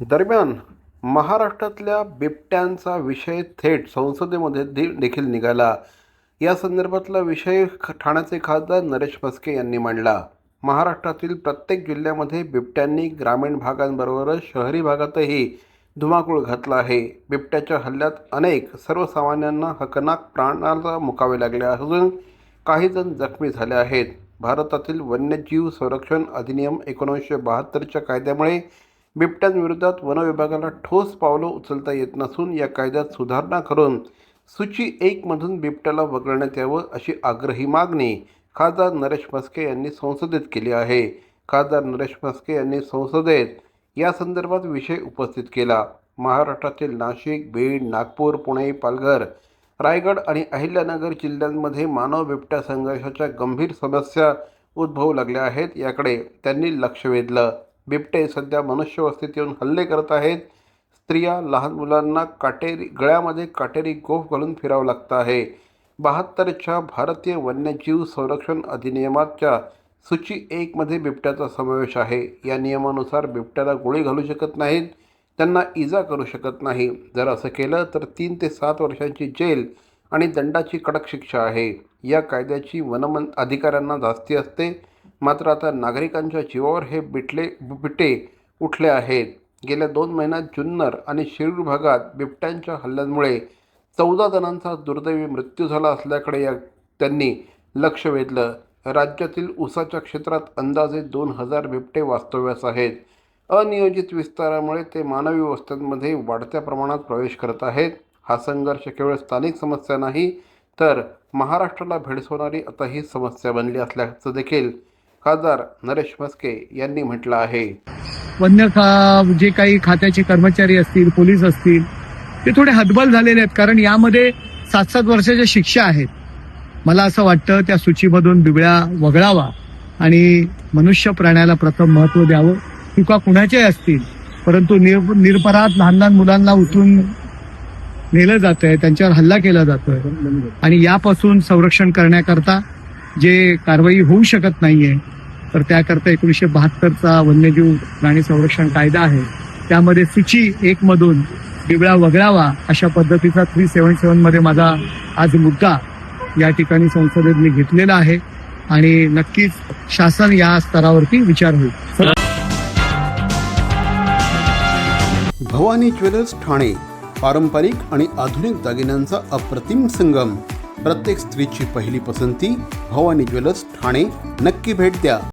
दरम्यान महाराष्ट्रातल्या बिबट्यांचा विषय थेट संसदेमध्ये देखील निघाला. या संदर्भातला विषय ठाण्याचे खासदार नरेश म्हस्के यांनी मांडला. महाराष्ट्रातील प्रत्येक जिल्ह्यामध्ये बिबट्यांनी ग्रामीण भागांबरोबरच शहरी भागातही धुमाकूळ घातला आहे. बिबट्याच्या हल्ल्यात अनेक सर्वसामान्यांना हकनाक प्राणाला मुकावे लागले असून काही जण जखमी झाले आहेत. भारतातील वन्यजीव संरक्षण अधिनियम 1972च्या कायद्यामुळे बिबट्यांविरोधात वन विभागाला ठोस पावलं उचलता येत नसून या कायद्यात सुधारणा करून सूची 1 मधून बिबट्याला वगळण्यात यावं अशी आग्रही मागणी खासदार नरेश म्हस्के यांनी संसदेत केली आहे. खासदार नरेश म्हस्के यांनी संसदेत या संदर्भात विषय उपस्थित केला. महाराष्ट्रातील नाशिक, बीड, नागपूर, पुणे, पालघर, रायगड आणि अहिल्यानगर जिल्ह्यांमध्ये मानव बिबट्या संघर्षाच्या गंभीर समस्या उद्भवू लागल्या आहेत. याकडे त्यांनी लक्ष वेधलं. बिबटे सध्या मनुष्यवस्तीत येऊन हल्ले करत आहेत. स्त्रिया, लहान मुलांना गळ्यामध्ये काटेरी गोफ घालून फिरावं लागतं आहे. 72च्या भारतीय वन्यजीव संरक्षण अधिनियमाच्या सूची 1 मध्ये बिबट्याचा समावेश आहे. या नियमानुसार बिबट्याला गोळी घालू शकत नाहीत, त्यांना इजा करू शकत नाही. जर असं केलं तर 3 ते 7 वर्षांची जेल आणि दंडाची कडक शिक्षा आहे. या कायद्याची वन अधिकाऱ्यांना धास्ती असते. मात्र आता नागरिकांच्या जीवावर हे बिबटे उठले आहेत. गेल्या 2 महिन्यात जुन्नर आणि शिरूर भागात बिबट्यांच्या हल्ल्यांमुळे 14 जणांचा दुर्दैवी मृत्यू झाला असल्याकडे त्यांनी लक्ष वेधलं. राज्यातील ऊसाच्या क्षेत्रात अंदाजे 2000 बिबटे वास्तव्यास आहेत. अनियोजित विस्तारामुळे ते मानवी वस्त्यांमध्ये वाढत्या प्रमाणात प्रवेश करत आहेत. हा संघर्ष केवळ स्थानिक समस्या नाही तर महाराष्ट्राला भेडसावणारी आता ही समस्या बनली असल्याचं देखील खासदार नरेश म्हस्के यांनी म्हटलं आहे. जे काही खात्याचे कर्मचारी असतील, पोलीस असतील, ते थोडे हतबल झालेले आहेत. कारण यामध्ये 7-7 वर्षाच्या शिक्षा आहेत. मला असं वाटतं त्या सूचीमधून बिबळ्या वगळावा आणि मनुष्य प्राण्याला प्रथम महत्व द्यावं. चुका कुणाच्याही असतील, परंतु निरपराध लहान मुलांना उचलून नेलं जातंय, त्यांच्यावर हल्ला केला जातोय आणि यापासून संरक्षण करण्याकरता जे कारवाई होऊ शकत नाहीये तर त्याकरता 1972चा वन्यजीव प्राणी संरक्षण कायदा आहे. त्यामध्ये सूची 1 मधून बिबळा वगळावा अशा पद्धतीचा 377 मध्ये माझा आज मुद्दा या ठिकाणी संसदेत मी घेतलेला आहे आणि नक्कीच शासन या स्तरावरती विचार होईल. भवानी ज्वेलर्स ठाणे, पारंपरिक आणि आधुनिक दागिन्यांचा अप्रतिम संगम. प्रत्येक स्त्रीची पहिली पसंती भवानी ज्वेलर्स ठाणे. नक्की भेट द्या.